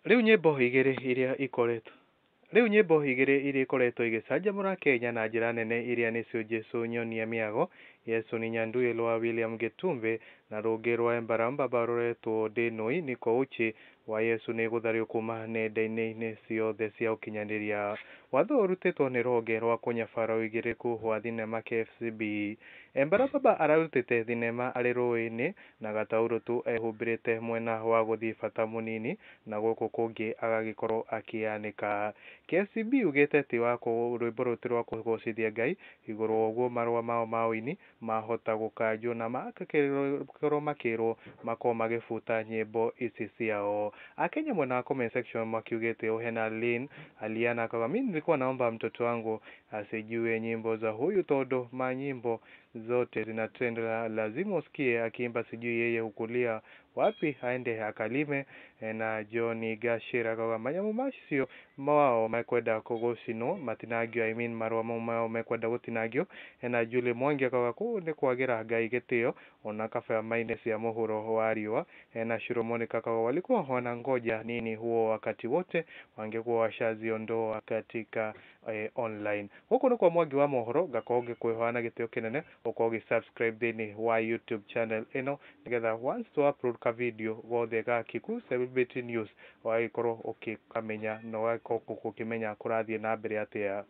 Rĩu nyĩmbo igĩrĩ iria ikoretwo Rĩu nyĩmbo igĩrĩ iria ikoretwo igĩcanjamũra Kenya na njĩra nene iria nĩcio Jesũ nyonia mĩago, Yesu ni Nyandui rwa William Gĩtumbi na rũngĩ rwa Embarambaba rũretwo Ndĩnũi Niko Uchi wa Yesu nĩ gũthario kuma nenda-inĩ ciothe cia ũkinyanĩria. Watho ũrutĩtwo nĩ rũhonge rwa kũnyabara ũigĩrĩku wa thinema KFCB. Embarambaba ararutĩte thinema arĩ rũĩ-inĩ na gataurũ tu ehumbĩrĩte mwena wa gũthiĩ bata mũnini na gũkũ kũngĩ agagĩkorwo akĩanĩka. KFCB ugĩte ti wa rwĩmbo rũtĩ rwa kũgocithia Ngai, igũrũ wa ũguo marũa mao ma ũini mahota gũkanjwo na magakorwo makĩrwo makorwo magĩbuta nyĩmbo ici ciao. Akenya mwena wa comment section makiugĩte hena Lynn Aliana akawa mimi nilikuwa naomba mtoto wangu asijue nyimbo za huyu tondũ manyimbo zote zina trend, lazima usikie akiimba sijui yeye hukulia wapi aende akalime. Na Johnny Gashira akawa manyamu macio mao mekwenda kũgũcinwo matinagio, marũa mao mekwenda gũtinagio. Na Julie Mwangi akawa kũu nĩ kwagĩra Ngai gĩtĩo ona kaba maine cia mũhuro wa riũa. Na Shiro Monica akawa walikuwa wanangoja nini huo wakati wote wangekuwa washaziondoa katika online. Huko nĩ kwa Mwangi wa mohoro gakorwo ngĩkwĩhoya na gĩtĩo kĩnene ũkorwo ũgĩ-subscribe thĩinĩ wa YouTube channel ĩno nĩgetha once to upload ka video gothe ga Kikuyu Celebrity News wagĩkorwo ũkĩkamenya na ũgagĩkorwo ũkĩmenya kũrathiĩ na mbere atĩa.